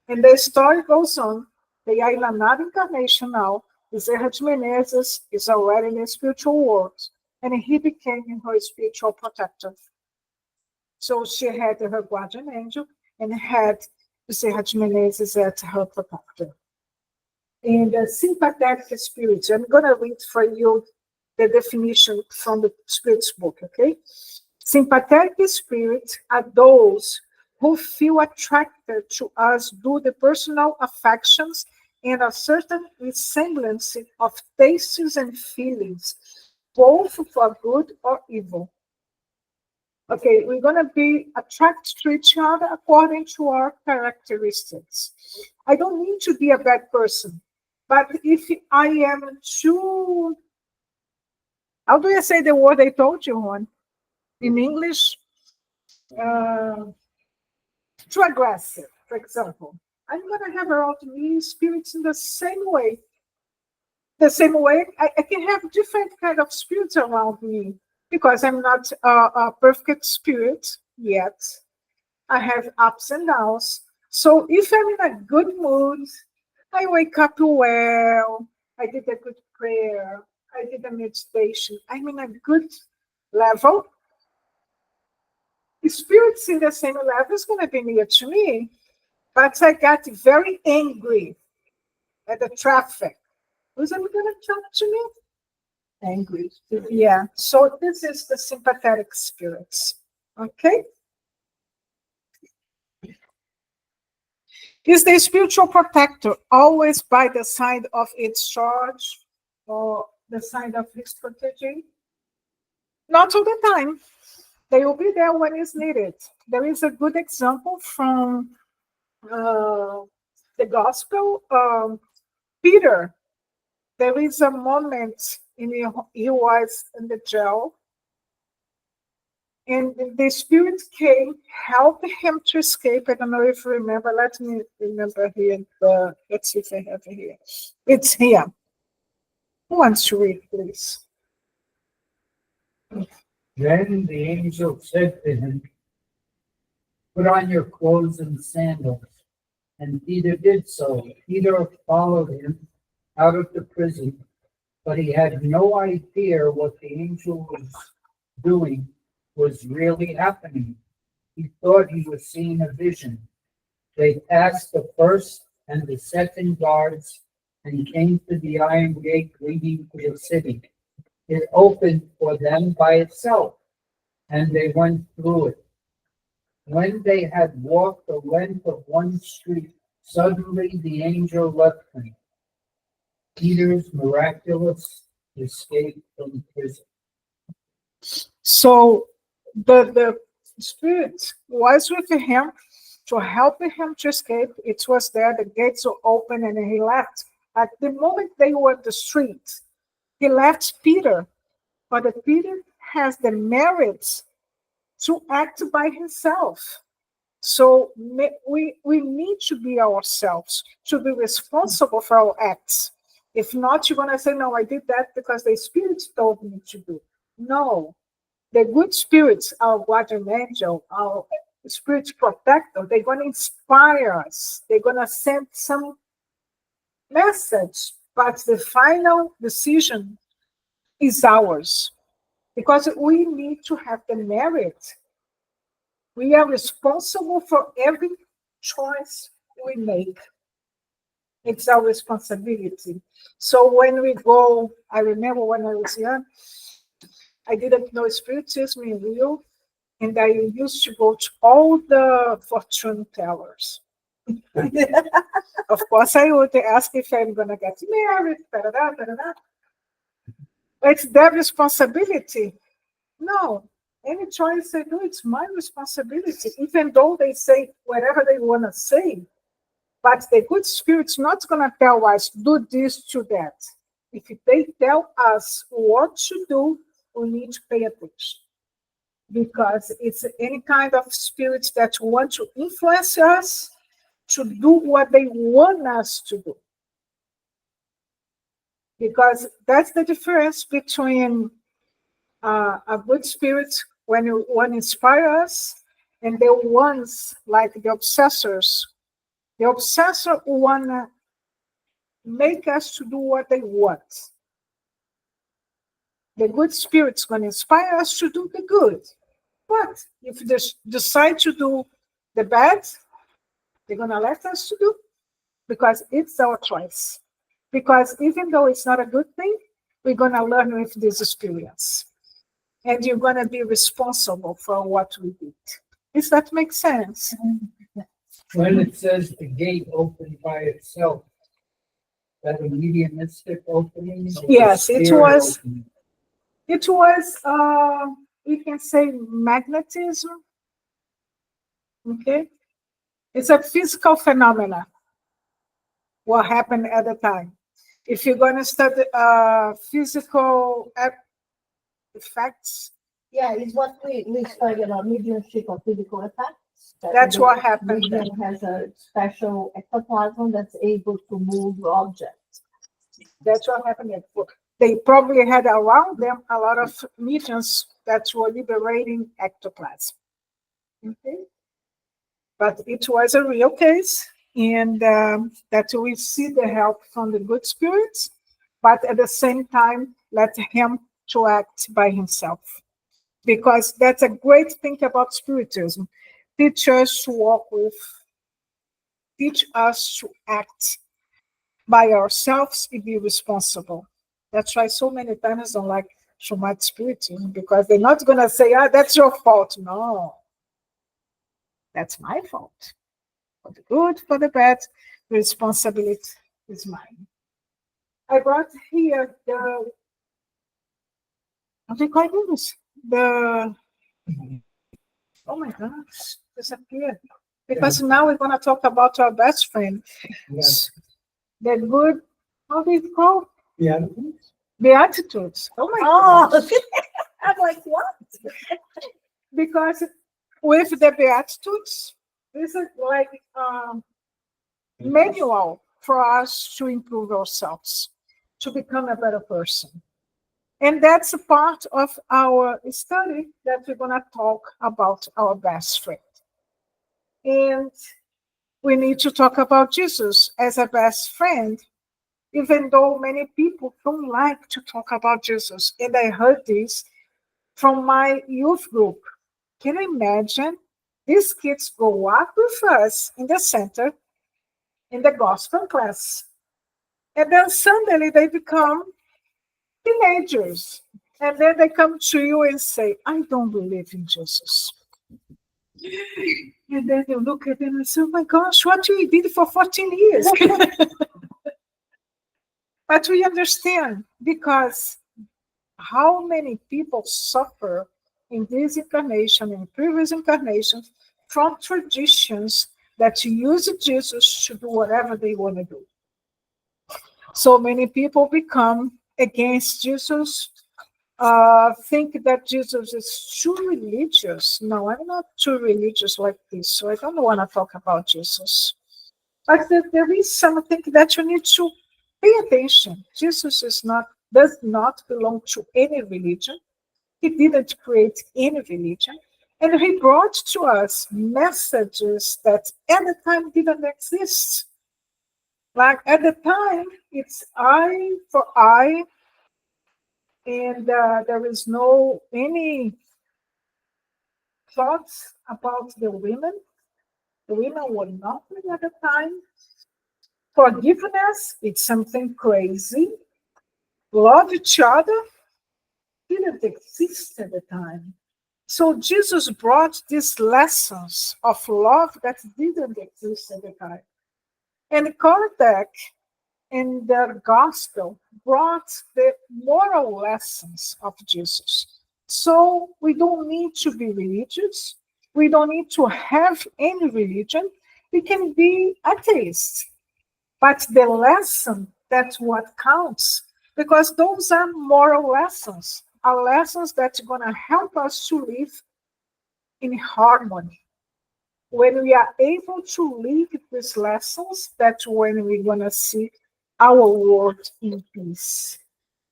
And the story goes on. They are in another incarnation now. Bezerra de Menezes is already in the spiritual world, and he became her spiritual protector. So she had her guardian angel and had Bezerra de Menezes as her protector. In the sympathetic spirits, I'm going to read for you the definition from the Spirit's book, okay? Sympathetic spirits are those who feel attracted to us due to personal affections and a certain resemblance of tastes and feelings, both for good or evil. Okay, we're going to be attracted to each other according to our characteristics. I don't need to be a bad person, but if I am too, how do you say the word I told you, Juan? In English, too aggressive, for example. I'm going to have around me spirits in the same way. The same way, I can have different kind of spirits around me because I'm not a perfect spirit yet. I have ups and downs. So if I'm in a good mood, I wake up well, I did a good prayer, I did a meditation, I'm in a good level. The spirits in the same level is going to be near to me, but I got very angry at the traffic. Who's ever going to talk to me? Angry. Yeah. So this is the sympathetic spirits. Okay. Is the spiritual protector always by the side of its charge or the side of its protégé? Not all the time. They will be there when it's needed. There is a good example from the gospel. Peter, there is a moment he was in the jail, and the spirit came, helped him to escape. I don't know if you remember. Let me remember here. Let's see if I have it here. It's here. Who wants to read, please? Then the angel said to him, "Put on your clothes and sandals." And Peter did so. Peter followed him out of the prison, but he had no idea what the angel was doing was really happening. He thought he was seeing a vision. They passed the first and the second guards and came to the iron gate leading to the city. It opened for them by itself, and they went through it. When they had walked the length of one street, suddenly the angel left them. Peter's miraculous escape from prison. So the spirit was with him to help him to escape. It was there, the gates were open, and he left. At the moment they were in the street, he left Peter, but Peter has the merit to act by himself. So we need to be ourselves, to be responsible for our acts. If not, you're going to say, no, I did that because the spirit told me to do. No, the good spirits, our guardian angel, our spirit protector, they're going to inspire us. They're going to send some message, but the final decision is ours, because we need to have the merit. We are responsible for every choice we make. It's our responsibility. So when we go, I remember when I was young, I didn't know Spiritism in real, and I used to go to all the fortune tellers. Of course, I would ask if I'm going to get married, da-da-da, da-da-da. It's their responsibility. No, any choice I do, it's my responsibility, even though they say whatever they want to say. But the good spirit's not going to tell us, do this, to that. If they tell us what to do, we need to pay attention. Because it's any kind of spirits that want to influence us to do what they want us to do. Because that's the difference between a good spirit when you want to inspire us, and the ones like the obsessors. The obsessor want to make us to do what they want. The good spirit's going to inspire us to do the good. But if they decide to do the bad, they're going to let us to do, because it's our choice. Because even though it's not a good thing, we're going to learn with this experience. And you're going to be responsible for what we did. Does that make sense? When it says the gate opened by itself, that a mediumistic opening? Yes, it Spirit was. opening? It was, we can say, magnetism. Okay? It's a physical phenomena, what happened at the time. If you're going to study physical effects, Yeah, it's what we study about mediumship of physical effects. that's the what happened. medium has a special ectoplasm that's able to move objects. That's what happened. They probably had around them a lot of mediums that were liberating ectoplasm. Okay? But it was a real case, and that we see the help from the good spirits, but at the same time, let him to act by himself. Because that's a great thing about Spiritism. Teach us to walk with, teach us to act by ourselves and be responsible. That's why so many times I don't like Schumann Spiritism, because they're not going to say, that's your fault. No, that's my fault. For the good, for the bad, the responsibility is mine. I brought here the, what do you call this? The, oh my gosh, disappeared. Because now we're going to talk about our best friend. Yes. The good, how do you call? Yeah. Beatitudes. Oh my gosh. I'm like, what? Because with the Beatitudes, this is like manual for us to improve ourselves, to become a better person. And that's a part of our study that we're going to talk about our best friend. And we need to talk about Jesus as a best friend, even though many people don't like to talk about Jesus. And I heard this from my youth group. Can you imagine? These kids grow up with us in the center, in the gospel class. And then suddenly they become teenagers. And then they come to you and say, I don't believe in Jesus. And then you look at them and say, oh my gosh, what you did for 14 years. But we understand, because how many people suffer in this incarnation and previous incarnations from traditions that use Jesus to do whatever they want to do. So many people become against Jesus, think that Jesus is too religious. No, I'm not too religious like this, so I don't want to talk about Jesus. But there is something that you need to pay attention. Jesus does not belong to any religion. He didn't create any religion. And he brought to us messages that at the time didn't exist. Like at the time, it's eye for eye, and there is no any thoughts about the women. The women were nothing at the time. Forgiveness, it's something crazy. Love each other didn't exist at the time. So Jesus brought these lessons of love that didn't exist at the time. And Kardec in the gospel brought the moral lessons of Jesus. So we don't need to be religious. We don't need to have any religion. We can be atheists. But the lesson, that's what counts. Because those are moral lessons, are lessons that are going to help us to live in harmony. When we are able to live these lessons, that's when we're going to see our world in peace.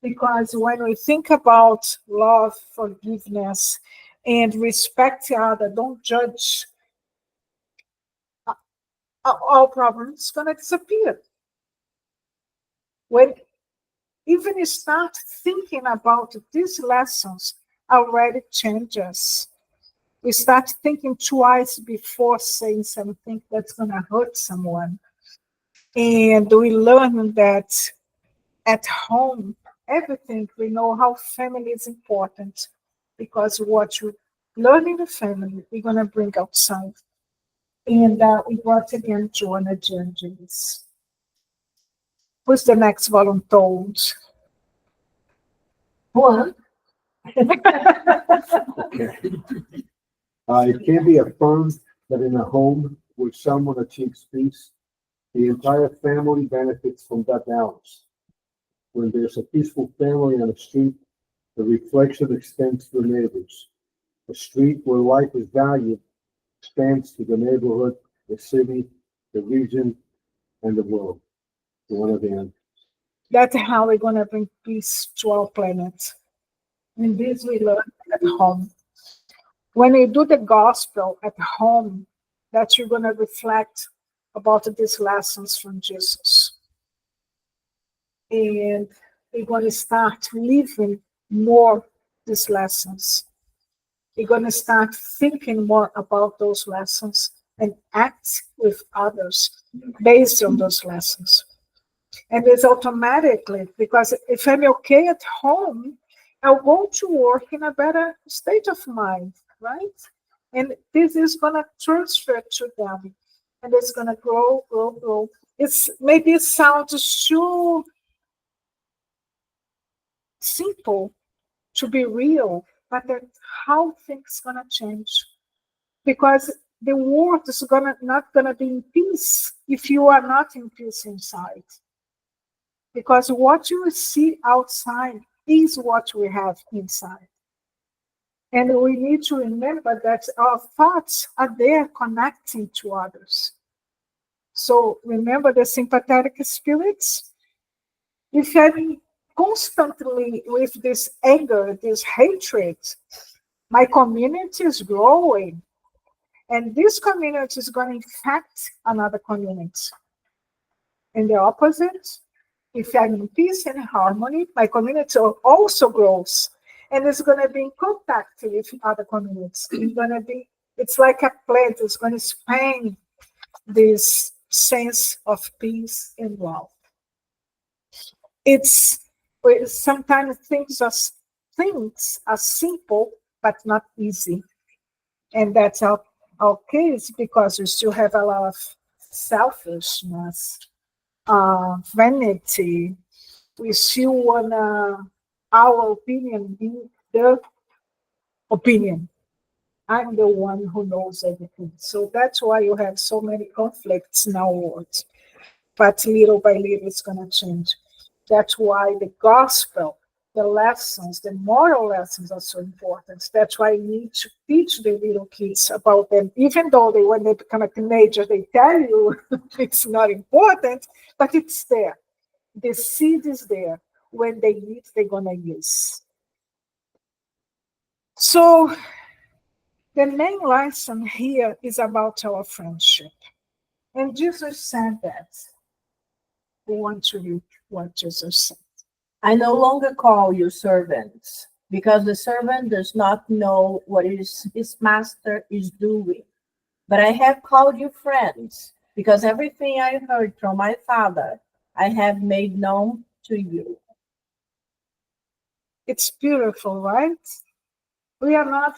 Because when we think about love, forgiveness, and respect the other, don't judge, our problems going to disappear. When even you start thinking about these lessons, already changes. We start thinking twice before saying something that's going to hurt someone. And we learn that at home, everything, we know how family is important, because what you learn in the family, we're going to bring outside. And we brought again Joanna Judges. Who's the next volunteer? One. Okay. It can be affirmed that in a home where someone achieves peace, the entire family benefits from that balance. When there's a peaceful family on a street, the reflection extends to the neighbors. A street where life is valued expands to the neighborhood, the city, the region, and the world. One of them. That's how we're going to bring peace to our planet. And this we learn at home. When you do the gospel at home, that you're going to reflect about these lessons from Jesus. And you're going to start living more these lessons. You're going to start thinking more about those lessons and act with others based on those lessons. And it's automatically, because if I'm okay at home, I'll go to work in a better state of mind, right? And this is going to transfer to them. And it's going to grow, grow, grow. Maybe it sounds too simple to be real, but that's how things going to change. Because the world is not going to be in peace if you are not in peace inside. Because what you see outside is what we have inside. And we need to remember that our thoughts are there connecting to others. So remember the sympathetic spirits? If I'm constantly with this anger, this hatred, my community is growing. And this community is going to infect another community. And the opposite, If I'm in peace and harmony, my community also grows. And it's going to be in contact with other communities. It's like a plant, it's going to expand this sense of peace and love. Sometimes things are simple, but not easy. And that's our case, because we still have a lot of selfishness, vanity. We still want our opinion be the opinion. I'm the one who knows everything. So that's why you have so many conflicts in our world. But little by little, it's going to change. That's why the gospel, the lessons, the moral lessons are so important. That's why we need to teach the little kids about them, even though when they become a teenager, they tell you it's not important, but it's there. The seed is there. When they eat, they're going to use. So the main lesson here is about our friendship. And Jesus said that. We want to read what Jesus said. I no longer call you servants, because the servant does not know what his master is doing. But I have called you friends, because everything I heard from my Father, I have made known to you. It's beautiful, right? We are not...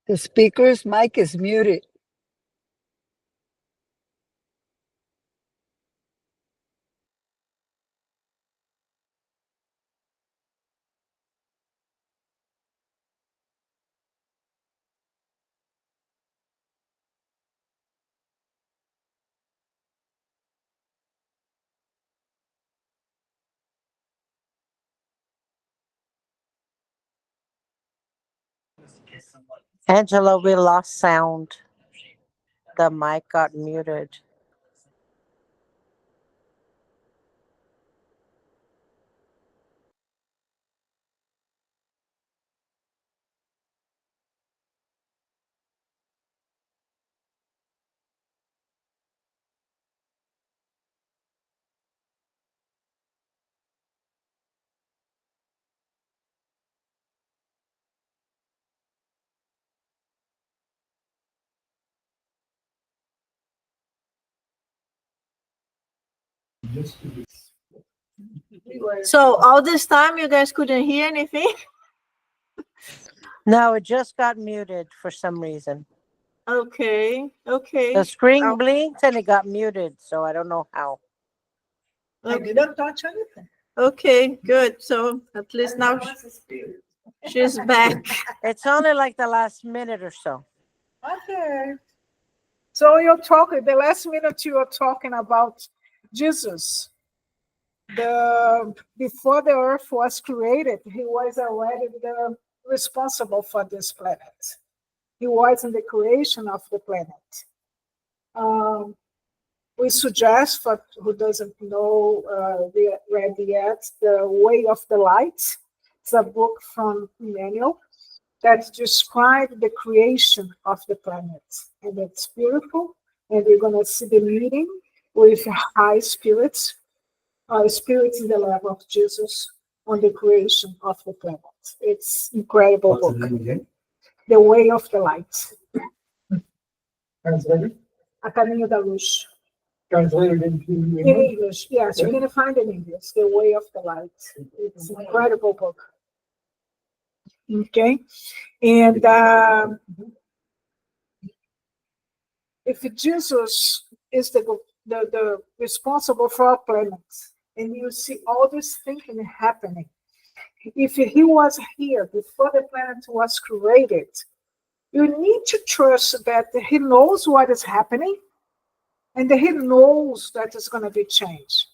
The speaker's mic is muted. Angela, we lost sound. The mic got muted. So all this time you guys couldn't hear anything? No, it just got muted for some reason. Okay. The screen Oh. blinked and it got muted, so I don't know how. I didn't touch anything. Okay, good. So at least now she's back. It's only like the last minute or so. Okay. So you're talking, the last minute you were talking about Jesus. Before the earth was created, he was already responsible for this planet. He was in the creation of the planet. We suggest, for who doesn't know, read yet, The Way of the Light. It's a book from Emmanuel that describes the creation of the planet. And it's beautiful. And we're going to see the meeting with high spirits. Spirit is the level of Jesus on the creation of the planet. It's incredible book. The Way of the Light. Translated? A Caminho da Luz. Translated into In English, yes, you can find it in English. The Way of the Light. It's an incredible book. Okay, and if Jesus is the responsible for our planet, and you see all this thinking happening, if he was here before the planet was created, you need to trust that he knows what is happening, and that he knows that it's going to be changed.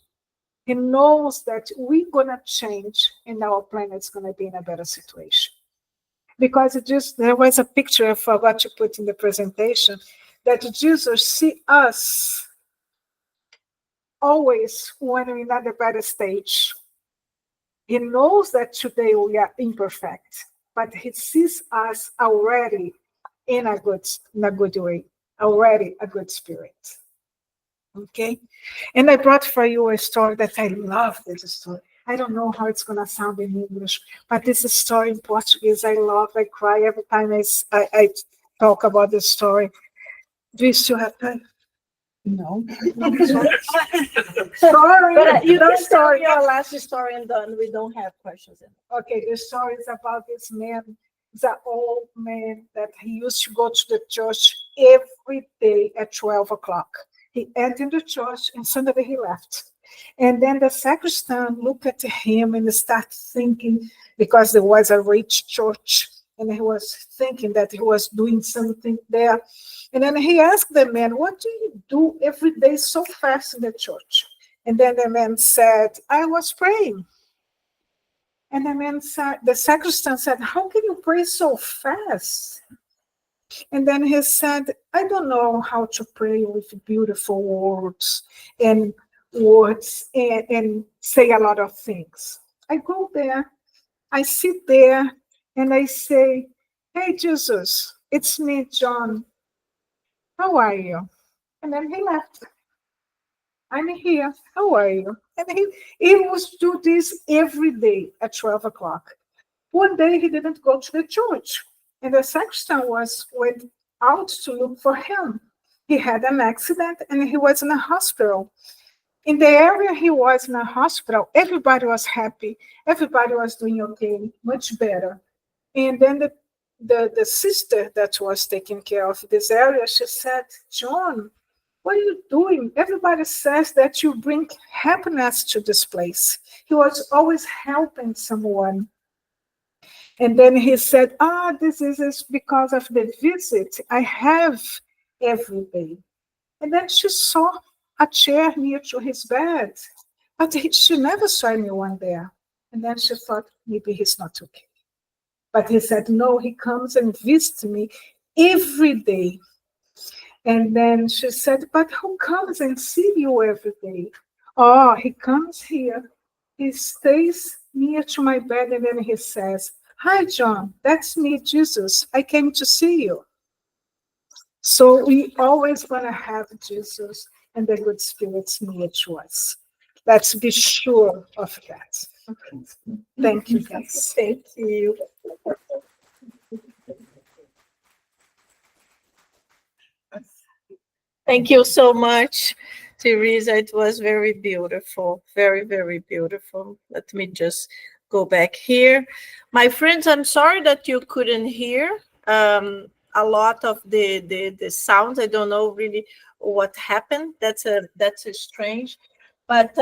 He knows that we're going to change, and our planet's going to be in a better situation. Because there was a picture I forgot to put in the presentation, that Jesus see us always when we're at a better stage. He knows that today we are imperfect, but he sees us already in a good way, already a good spirit. Okay? And I brought for you a story that I love this story. I don't know how it's going to sound in English, but this story in Portuguese I love. I cry every time I talk about this story. Do you still have time? No. Sorry. But you can tell your last story and then we don't have questions. Okay, the story is about this man. He's an old man that he used to go to the church every day at 12 o'clock. He entered the church and suddenly he left. And then the sacristan looked at him and started thinking, because there was a rich church, and he was thinking that he was doing something there. And then he asked the man, what do you do every day so fast in the church? And then the man said, I was praying. And the man said, the sacristan said, how can you pray so fast? And then he said, I don't know how to pray with beautiful words and say a lot of things. I go there, I sit there, and I say, hey, Jesus, it's me, John. How are you? And then he left. I'm here. How are you? And he was do this every day at 12 o'clock. One day he didn't go to the church, and the sacristan went out to look for him. He had an accident and he was in a hospital. In the area he was in a hospital, everybody was happy. Everybody was doing okay, much better. And then the sister that was taking care of this area, she said, John, what are you doing? Everybody says that you bring happiness to this place. He was always helping someone. And then he said, this is because of the visit I have every day. And then she saw a chair near to his bed, but she never saw anyone there. And then she thought, maybe he's not okay. But he said, no, he comes and visits me every day. And then she said, but who comes and see you every day? Oh, he comes here. He stays near to my bed, and then he says, hi, John, that's me, Jesus. I came to see you. So we always want to have Jesus and the good spirits near to us. Let's be sure of that. Thank you, guys. Thank you. Thank you so much, Teresa. It was very beautiful. Very, very beautiful. Let me just go back here. My friends, I'm sorry that you couldn't hear a lot of the sounds. I don't know really what happened. That's a strange. But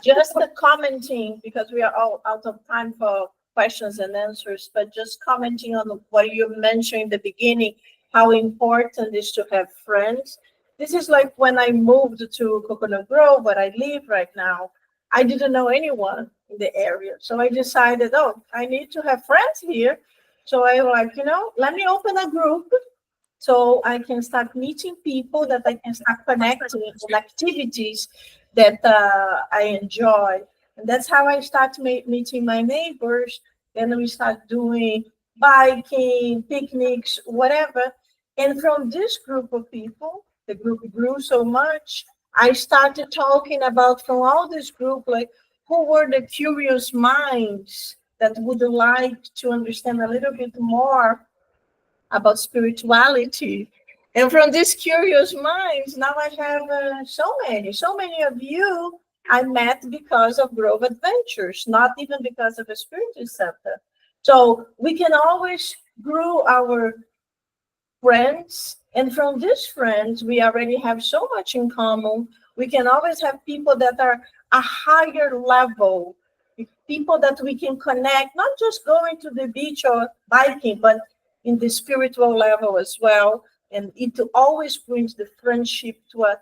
just the commenting, because we are all out of time for questions and answers, but just commenting on what you mentioned in the beginning, how important it is to have friends. This is like when I moved to Coconut Grove, where I live right now. I didn't know anyone in the area. So I decided, I need to have friends here. So I like, let me open a group so I can start meeting people, that I can start connecting in activities that I enjoy. And that's how I start meeting my neighbors. Then we start doing biking, picnics, whatever. And from this group of people, the group grew so much, I started talking about from all this group, like who were the curious minds that would like to understand a little bit more about spirituality. And from these curious minds, now I have so many of you I met because of Grove Adventures, not even because of a Spiritist Center. So we can always grow our friends, and from these friends, we already have so much in common. We can always have people that are a higher level, people that we can connect, not just going to the beach or biking, but in the spiritual level as well. And it always brings the friendship to a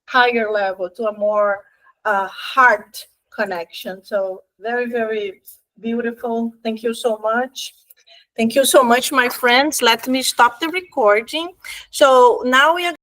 higher level, to a more heart connection. So very, very beautiful. Thank you so much. Thank you so much, my friends. Let me stop the recording. So now we are